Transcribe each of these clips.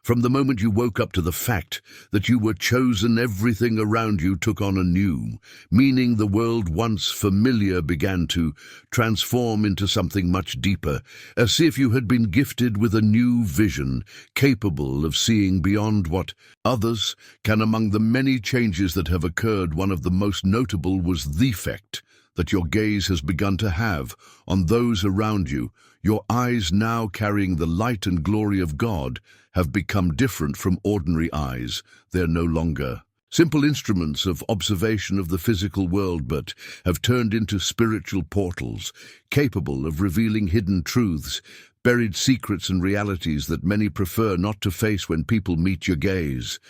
From the moment you woke up to the fact that you were chosen, everything around you took on a new meaning. The world once familiar began to transform into something much deeper, as if you had been gifted with a new vision, capable of seeing beyond what others can. Among the many changes that have occurred, one of the most notable was the effect that your gaze has begun to have on those around you. Your eyes, now carrying the light and glory of God, have become different from ordinary eyes. They're no longer simple instruments of observation of the physical world, but have turned into spiritual portals, capable of revealing hidden truths, buried secrets and realities that many prefer not to face. When people meet your gaze,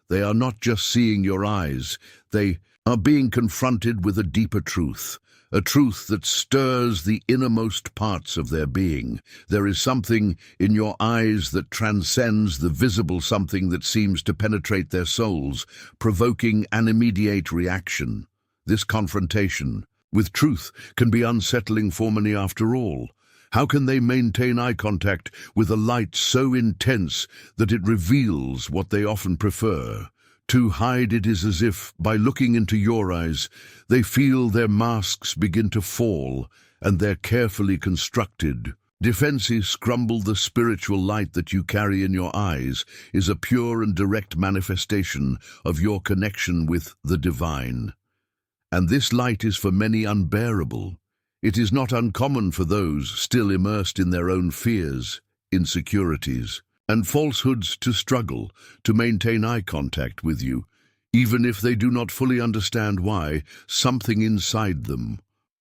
they are not just seeing your eyes, they are being confronted with a deeper truth. A truth that stirs the innermost parts of their being. There is something in your eyes that transcends the visible, something that seems to penetrate their souls, provoking an immediate reaction. This confrontation with truth can be unsettling for many. After all, how can they maintain eye contact with a light so intense that it reveals what they often prefer to hide? It is as if, by looking into your eyes, they feel their masks begin to fall and their carefully constructed defenses crumble. The spiritual light that you carry in your eyes is a pure and direct manifestation of your connection with the divine. And this light is for many unbearable. It is not uncommon for those still immersed in their own fears, insecurities, and falsehoods to struggle to maintain eye contact with you, even if they do not fully understand why. Something inside them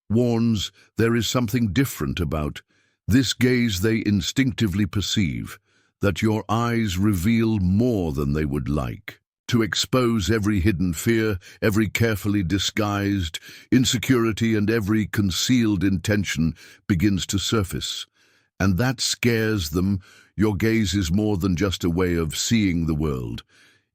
warns there is something different about this gaze. They instinctively perceive that your eyes reveal more than they would like to expose. Every hidden fear, every carefully disguised insecurity, and every concealed intention begins to surface, and that scares them. Your gaze is more than just a way of seeing the world.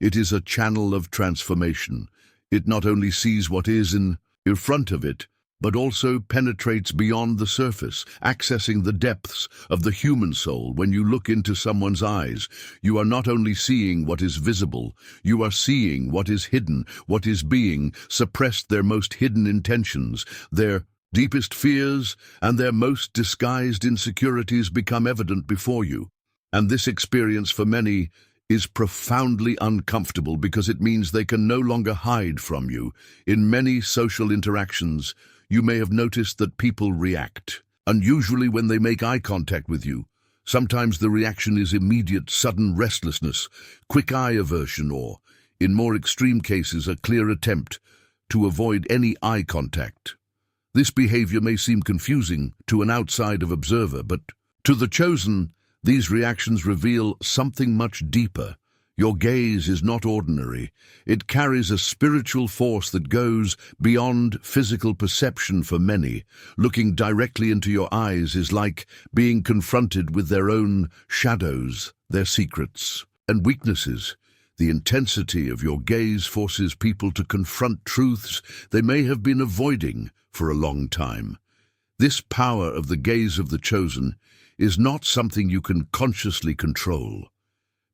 It is a channel of transformation. It not only sees what is in front of it, but also penetrates beyond the surface, accessing the depths of the human soul. When you look into someone's eyes, you are not only seeing what is visible, you are seeing what is hidden, what is being suppressed. Their most hidden intentions, their deepest fears, and their most disguised insecurities become evident before you. And this experience for many is profoundly uncomfortable, because it means they can no longer hide from you. In many social interactions, you may have noticed that people react unusually when they make eye contact with you. Sometimes the reaction is immediate, sudden restlessness, quick eye aversion, or, in more extreme cases, a clear attempt to avoid any eye contact. This behavior may seem confusing to an outside observer, but to the chosen, these reactions reveal something much deeper. Your gaze is not ordinary. It carries a spiritual force that goes beyond physical perception. For many, looking directly into your eyes is like being confronted with their own shadows, their secrets and weaknesses. The intensity of your gaze forces people to confront truths they may have been avoiding for a long time. This power of the gaze of the chosen is not something you can consciously control,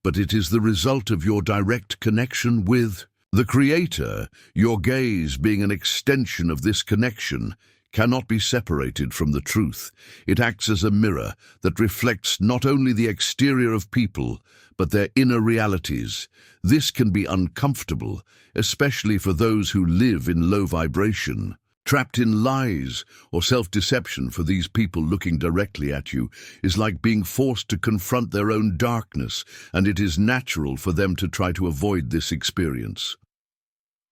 but it is the result of your direct connection with the Creator. Your gaze, being an extension of this connection, cannot be separated from the truth. It acts as a mirror that reflects not only the exterior of people, but their inner realities. This can be uncomfortable, especially for those who live in low vibration, trapped in lies or self-deception. For these people, looking directly at you is like being forced to confront their own darkness, and it is natural for them to try to avoid this experience.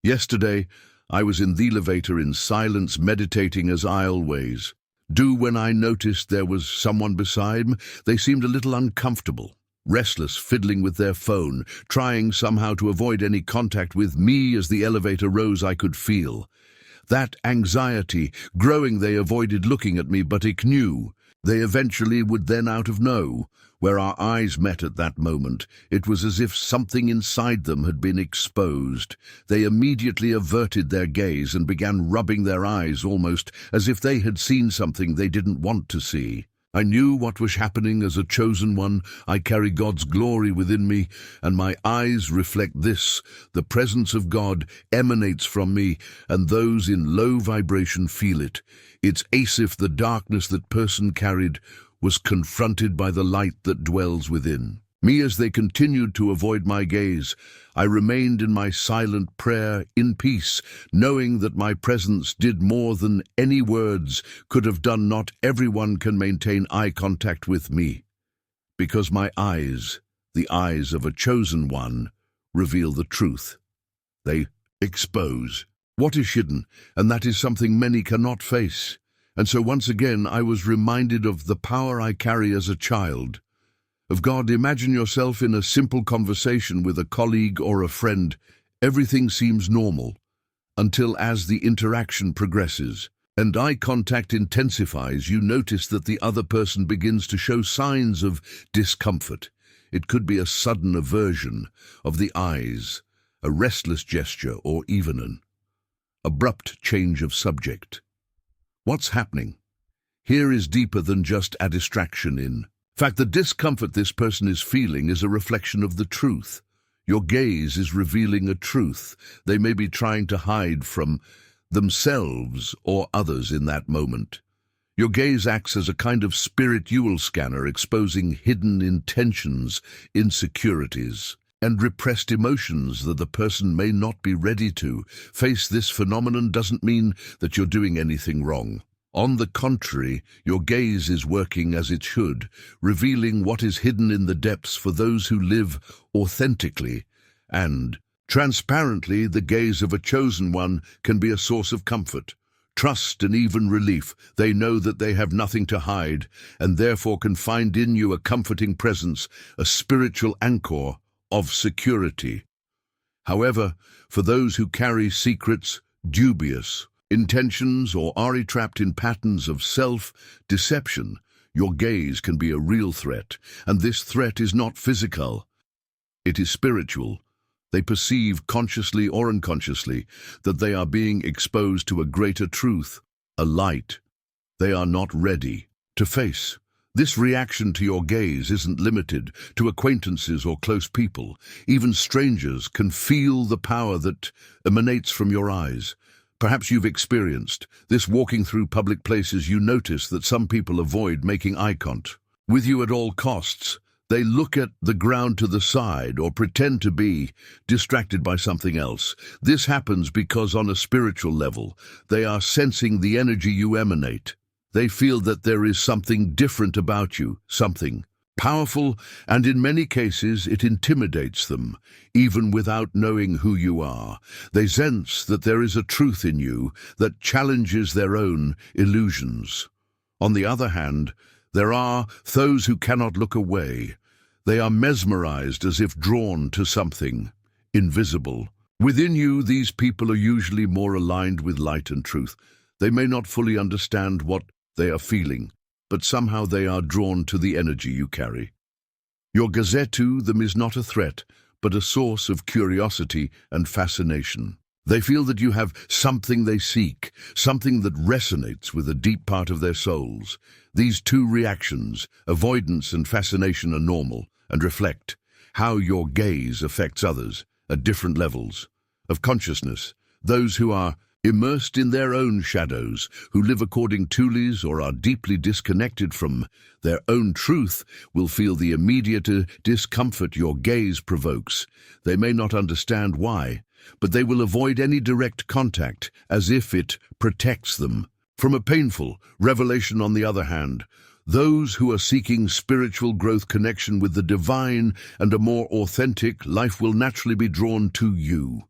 Yesterday, I was in the elevator in silence, meditating as I always do. When I noticed there was someone beside me, they seemed a little uncomfortable, restless, fiddling with their phone, trying somehow to avoid any contact with me. As the elevator rose, I could feel that anxiety growing. They avoided looking at me, but I knew they eventually would. Then, out of nowhere, where our eyes met at that moment, it was as if something inside them had been exposed. They immediately averted their gaze and began rubbing their eyes, almost as if they had seen something they didn't want to see. I knew what was happening as a chosen one. I carry God's glory within me, and my eyes reflect this. The presence of God emanates from me, and those in low vibration feel it. It's as if the darkness that person carried was confronted by the light that dwells within. Me, as they continued to avoid my gaze, I remained in my silent prayer in peace, knowing that my presence did more than any words could have done. Not everyone can maintain eye contact with me, because my eyes, the eyes of a chosen one, reveal the truth. They expose what is hidden, and that is something many cannot face. And so once again I was reminded of the power I carry as a child of God. Imagine yourself in a simple conversation with a colleague or a friend. Everything seems normal until, as the interaction progresses and eye contact intensifies, you notice that the other person begins to show signs of discomfort. It could be a sudden aversion of the eyes, a restless gesture, or even an abrupt change of subject. What's happening here is deeper than just a distraction. In fact, the discomfort this person is feeling is a reflection of the truth. Your gaze is revealing a truth they may be trying to hide from themselves or others in that moment. Your gaze acts as a kind of spiritual scanner, exposing hidden intentions, insecurities, and repressed emotions that the person may not be ready to face. This phenomenon doesn't mean that you're doing anything wrong. On the contrary, your gaze is working as it should, revealing what is hidden in the depths for those who live authentically and transparently. The gaze of a chosen one can be a source of comfort, trust, and even relief. They know that they have nothing to hide, and therefore can find in you a comforting presence, a spiritual anchor of security. However, for those who carry secrets, dubious intentions, or are trapped in patterns of self-deception, your gaze can be a real threat, and this threat is not physical, it is spiritual. They perceive, consciously or unconsciously, that they are being exposed to a greater truth, a light they are not ready to face. This reaction to your gaze isn't limited to acquaintances or close people. Even strangers can feel the power that emanates from your eyes. Perhaps you've experienced this walking through public places. You notice that some people avoid making eye contact with you at all costs. They look at the ground to the side or pretend to be distracted by something else. This happens because on a spiritual level, they are sensing the energy you emanate. They feel that there is something different about you, something powerful, and in many cases it intimidates them, even without knowing who you are. They sense that there is a truth in you that challenges their own illusions. On the other hand, there are those who cannot look away. They are mesmerized, as if drawn to something invisible within you. These people are usually more aligned with light and truth. They may not fully understand what they are feeling, but somehow they are drawn to the energy you carry. Your gaze to them is not a threat, but a source of curiosity and fascination. They feel that you have something they seek, something that resonates with a deep part of their souls. These two reactions, avoidance and fascination, are normal and reflect how your gaze affects others at different levels of consciousness. Those who are immersed in their own shadows, who live according to lies or are deeply disconnected from their own truth, will feel the immediate discomfort your gaze provokes. They may not understand why, but they will avoid any direct contact as if it protects them from a painful revelation. On the other hand, those who are seeking spiritual growth, connection with the divine, and a more authentic life will naturally be drawn to you.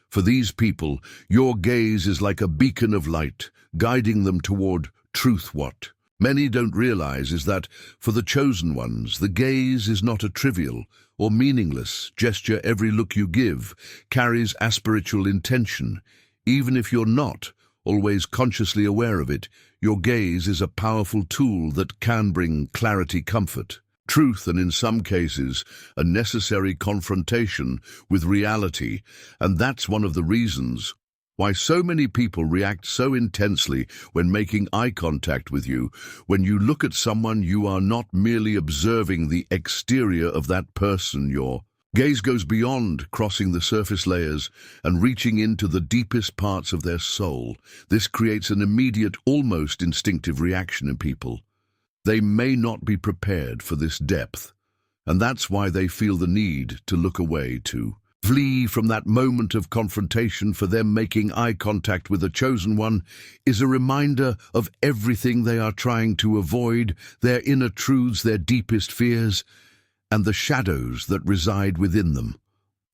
For these people, your gaze is like a beacon of light, guiding them toward truth. What many don't realize is that, for the chosen ones, the gaze is not a trivial or meaningless gesture. Every look you give carries a spiritual intention. Even if you're not always consciously aware of it, your gaze is a powerful tool that can bring clarity, comfort, truth, and in some cases, a necessary confrontation with reality. And that's one of the reasons Why so many people react so intensely when making eye contact with you. When you look at someone, you are not merely observing the exterior of that person. Your gaze goes beyond crossing the surface layers and reaching into the deepest parts of their soul. This creates an immediate, almost instinctive reaction in people. They may not be prepared for this depth, and that's why they feel the need to look away, to flee from that moment of confrontation. For them, making eye contact with a chosen one is a reminder of everything they are trying to avoid, their inner truths, their deepest fears, and the shadows that reside within them.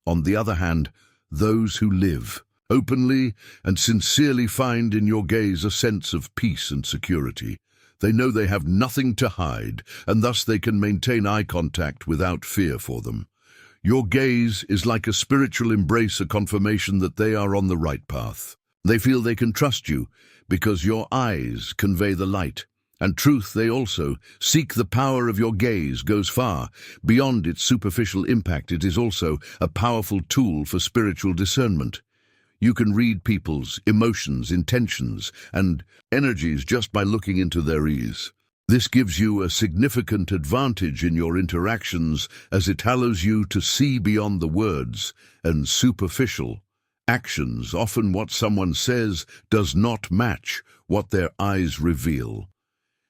On the other hand, those who live openly and sincerely find in your gaze a sense of peace and security. They know they have nothing to hide, and thus they can maintain eye contact without fear for them. Your gaze is like a spiritual embrace, a confirmation that they are on the right path. They feel they can trust you because your eyes convey the light and truth. They also seek the power of your gaze goes far beyond its superficial impact. It is also a powerful tool for spiritual discernment. You can read people's emotions, intentions, and energies just by looking into their eyes. This gives you a significant advantage in your interactions, as it allows you to see beyond the words and superficial actions. Often what someone says does not match what their eyes reveal.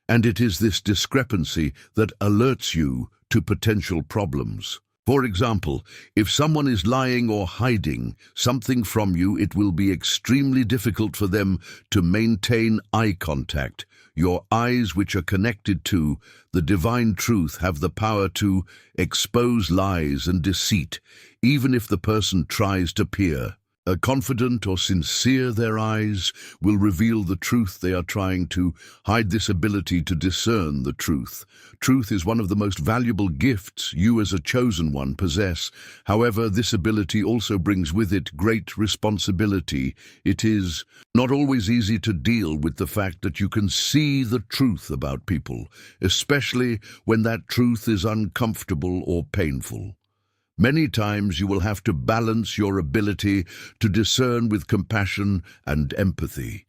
And it is this discrepancy that alerts you to potential problems. For example, if someone is lying or hiding something from you, it will be extremely difficult for them to maintain eye contact. Your eyes, which are connected to the divine truth, have the power to expose lies and deceit, even if the person tries to peer. Confident or sincere, their eyes will reveal the truth they are trying to hide. This ability to discern the truth. Truth is one of the most valuable gifts you as a chosen one possess. However, this ability also brings with it great responsibility. It is not always easy to deal with the fact that you can see the truth about people, especially when that truth is uncomfortable or painful. Many times you will have to balance your ability to discern with compassion and empathy.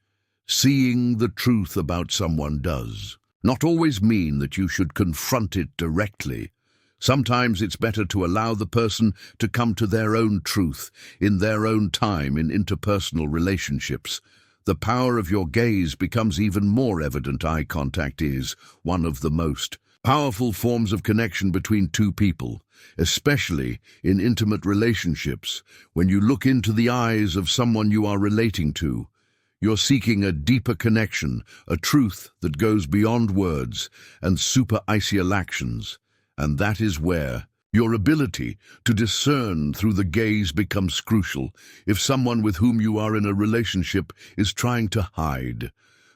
Seeing the truth about someone does not always mean that you should confront it directly. Sometimes it's better to allow the person to come to their own truth in their own time. In interpersonal relationships, the power of your gaze becomes even more evident. Eye contact is one of the most powerful forms of connection between two people, especially in intimate relationships. When you look into the eyes of someone you are relating to, you're seeking a deeper connection, a truth that goes beyond words and superficial actions. And that is where your ability to discern through the gaze becomes crucial. If someone with whom you are in a relationship is trying to hide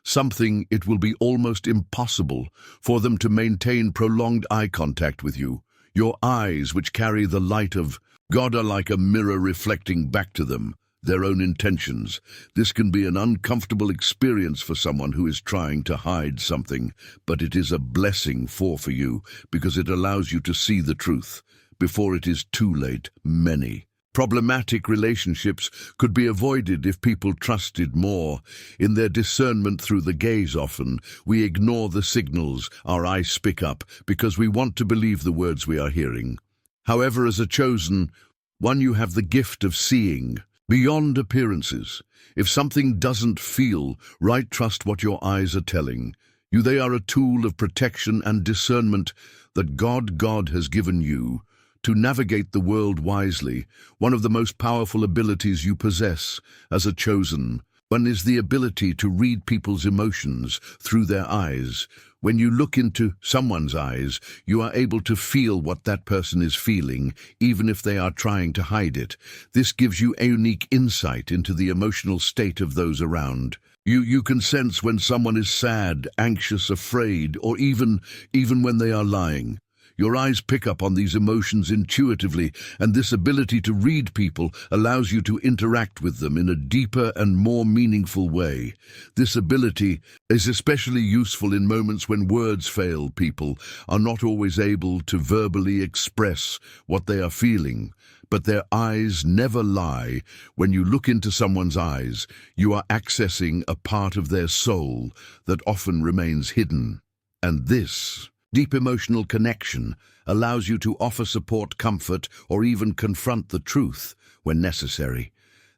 something, it will be almost impossible for them to maintain prolonged eye contact with you. Your eyes, which carry the light of God, are like a mirror reflecting back to them their own intentions. This can be an uncomfortable experience for someone who is trying to hide something, but it is a blessing for you because it allows you to see the truth before it is too late. Many problematic relationships could be avoided if people trusted more in their discernment through the gaze. Often we ignore the signals our eyes pick up because we want to believe the words we are hearing. However, as a chosen one, you have the gift of seeing beyond appearances. If something doesn't feel right, trust what your eyes are telling you. They are a tool of protection and discernment that God has given you to navigate the world wisely. One of the most powerful abilities you possess as a chosen one is the ability to read people's emotions through their eyes. When you look into someone's eyes, you are able to feel what that person is feeling, even if they are trying to hide it. This gives you a unique insight into the emotional state of those around. You can sense when someone is sad, anxious, afraid, or even when they are lying. Your eyes pick up on these emotions intuitively, and this ability to read people allows you to interact with them in a deeper and more meaningful way. This ability is especially useful in moments when words fail. People are not always able to verbally express what they are feeling, but their eyes never lie. When you look into someone's eyes, you are accessing a part of their soul that often remains hidden. And this deep emotional connection allows you to offer support, comfort, or even confront the truth when necessary.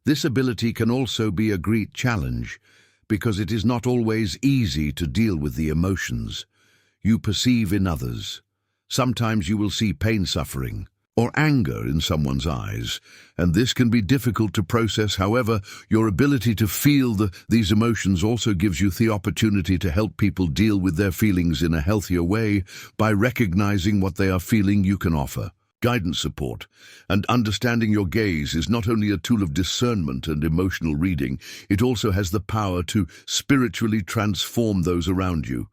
This ability can also be a great challenge because it is not always easy to deal with the emotions you perceive in others. Sometimes you will see pain, suffering, or anger in someone's eyes, and this can be difficult to process. However, your ability to feel these emotions also gives you the opportunity to help people deal with their feelings in a healthier way. By recognizing what they are feeling, you can offer guidance, support, and understanding. Your gaze is not only a tool of discernment and emotional reading, it also has the power to spiritually transform those around you.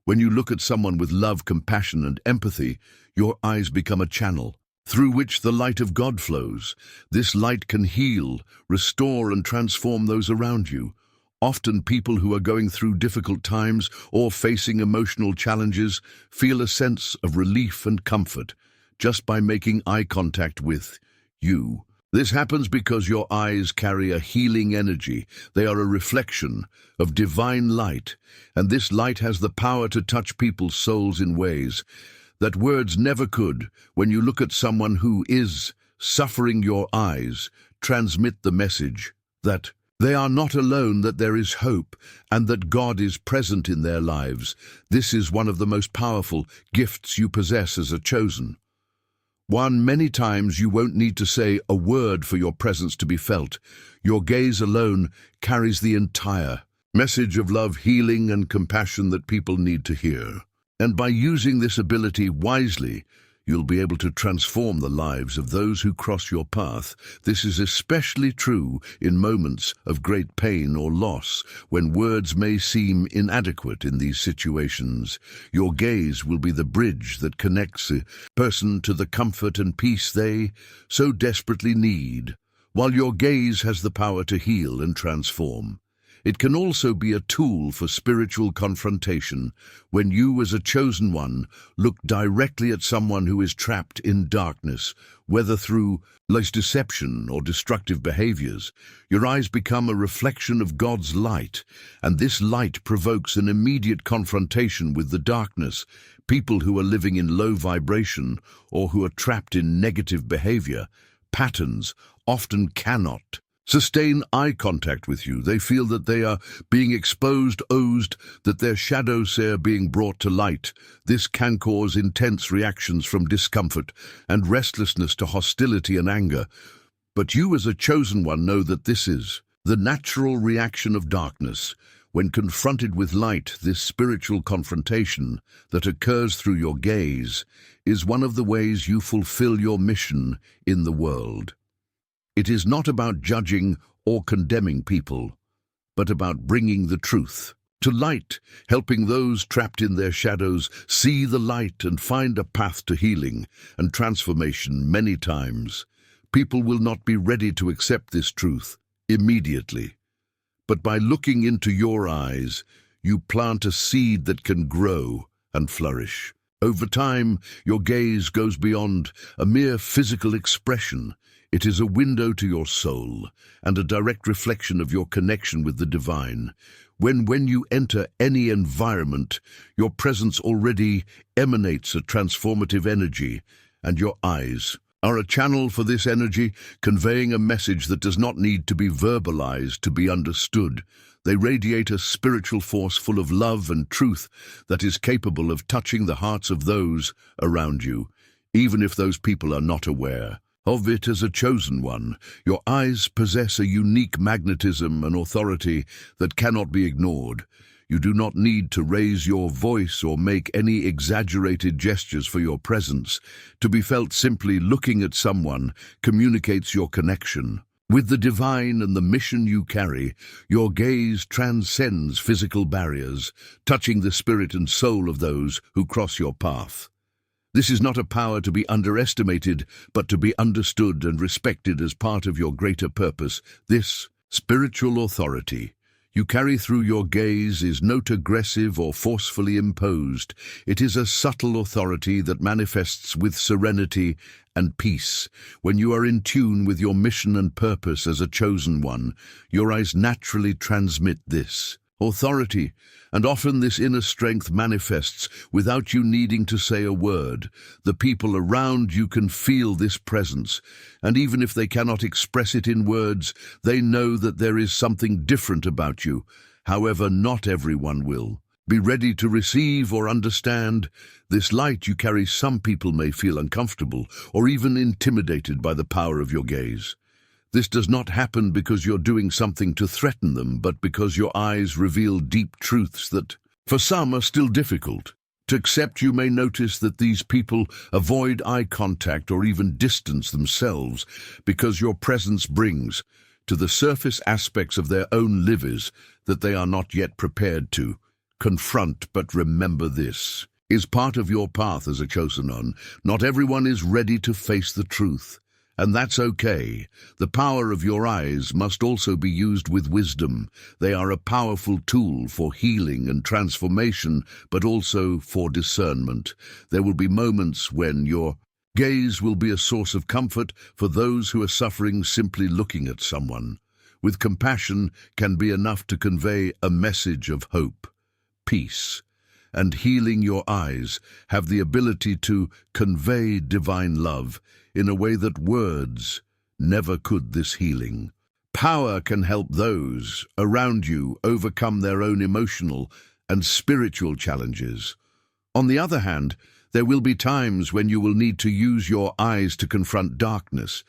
When you look at someone with love, compassion, and empathy, your eyes become a channel through which the light of God flows. This light can heal, restore, and transform those around you. Often people who are going through difficult times or facing emotional challenges feel a sense of relief and comfort just by making eye contact with you. This happens because your eyes carry a healing energy. They are a reflection of divine light, and this light has the power to touch people's souls in ways that words never could. When you look at someone who is suffering, your eyes transmit the message that they are not alone, that there is hope, and that God is present in their lives. This is one of the most powerful gifts you possess as a chosen one. Many times you won't need to say a word for your presence to be felt. Your gaze alone carries the entire message of love, healing, and compassion that people need to hear. And by using this ability wisely, you'll be able to transform the lives of those who cross your path. This is especially true in moments of great pain or loss, when words may seem inadequate. In these situations, your gaze will be the bridge that connects a person to the comfort and peace they so desperately need. While your gaze has the power to heal and transform, it can also be a tool for spiritual confrontation. When you, as a chosen one, look directly at someone who is trapped in darkness, whether through deception or destructive behaviors, your eyes become a reflection of God's light, and this light provokes an immediate confrontation with the darkness. People who are living in low vibration or who are trapped in negative behavior patterns often cannot sustain eye contact with you. They feel that they are being exposed, that their shadows are being brought to light. This can cause intense reactions from discomfort and restlessness to hostility and anger. But you, as a chosen one, know that this is the natural reaction of darkness. When confronted with light, this spiritual confrontation that occurs through your gaze is one of the ways you fulfill your mission in the world. It is not about judging or condemning people, but about bringing the truth to light, helping those trapped in their shadows see the light and find a path to healing and transformation. Many times, people will not be ready to accept this truth immediately, but by looking into your eyes, you plant a seed that can grow and flourish. Over time, your gaze goes beyond a mere physical expression. It is a window to your soul and a direct reflection of your connection with the divine. When you enter any environment, your presence already emanates a transformative energy, and your eyes are a channel for this energy, conveying a message that does not need to be verbalized to be understood. They radiate a spiritual force full of love and truth that is capable of touching the hearts of those around you, even if those people are not aware of it. As a chosen one, your eyes possess a unique magnetism and authority that cannot be ignored. You do not need to raise your voice or make any exaggerated gestures for your presence to be felt. Simply looking at someone communicates your connection with the divine and the mission you carry. Your gaze transcends physical barriers, touching the spirit and soul of those who cross your path. This is not a power to be underestimated, but to be understood and respected as part of your greater purpose. This spiritual authority you carry through your gaze is not aggressive or forcefully imposed. It is a subtle authority that manifests with serenity and peace. When you are in tune with your mission and purpose as a chosen one, your eyes naturally transmit this authority, and often this inner strength manifests without you needing to say a word. The people around you can feel this presence, and even if they cannot express it in words, they know that there is something different about you. However, not everyone will be ready to receive or understand this light you carry. Some people may feel uncomfortable or even intimidated by the power of your gaze. This does not happen because you're doing something to threaten them, but because your eyes reveal deep truths that, for some, are still difficult to accept. You may notice that these people avoid eye contact or even distance themselves because your presence brings to the surface aspects of their own lives that they are not yet prepared to confront. But remember, this is part of your path as a chosen one. Not everyone is ready to face the truth, and that's okay. The power of your eyes must also be used with wisdom. They are a powerful tool for healing and transformation, but also for discernment. There will be moments when your gaze will be a source of comfort for those who are suffering. Simply looking at someone with compassion can be enough to convey a message of hope, peace, and healing. Your eyes have the ability to convey divine love in a way that words never could. This healing power can help those around you overcome their own emotional and spiritual challenges. On the other hand, there will be times when you will need to use your eyes to confront darkness.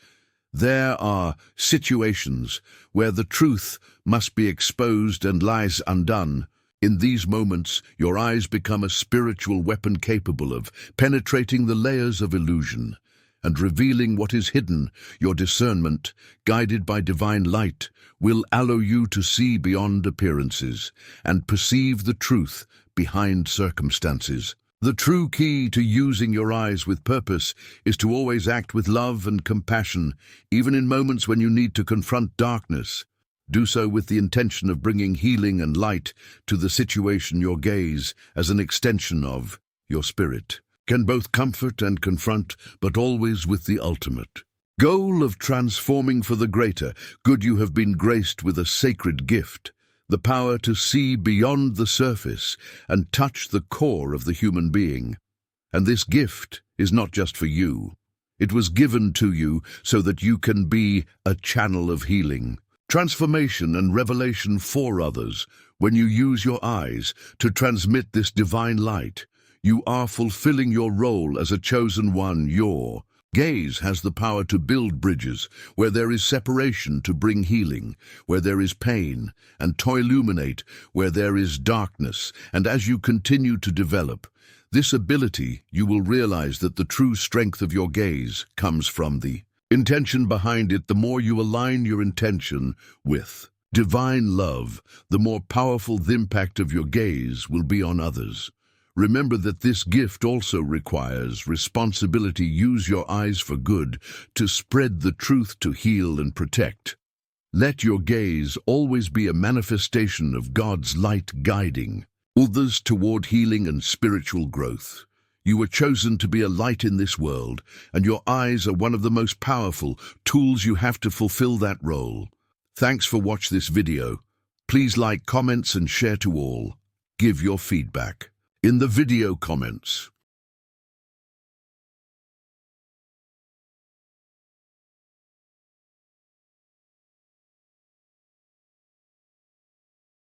There are situations where the truth must be exposed and lies undone. In these moments, your eyes become a spiritual weapon capable of penetrating the layers of illusion and revealing what is hidden. Your discernment, guided by divine light, will allow you to see beyond appearances and perceive the truth behind circumstances. The true key to using your eyes with purpose is to always act with love and compassion, even in moments when you need to confront darkness. Do so with the intention of bringing healing and light to the situation. Your gaze, as an extension of your spirit, can both comfort and confront, but always with the ultimate goal of transforming for the greater good. You have been graced with a sacred gift, the power to see beyond the surface and touch the core of the human being. And this gift is not just for you. It was given to you so that you can be a channel of healing, transformation, and revelation for others. When you use your eyes to transmit this divine light, you are fulfilling your role as a chosen one. Your gaze has the power to build bridges where there is separation, to bring healing where there is pain, and to illuminate where there is darkness. And as you continue to develop this ability, you will realize that the true strength of your gaze comes from the intention behind it. The more you align your intention with divine love, the more powerful the impact of your gaze will be on others. Remember that this gift also requires responsibility. Use your eyes for good, to spread the truth, to heal and protect. Let your gaze always be a manifestation of God's light, guiding others toward healing and spiritual growth. You were chosen to be a light in this world, and your eyes are one of the most powerful tools you have to fulfill that role. Thanks for watching this video. Please like, comments, and share to all. Give your feedback in the video comments.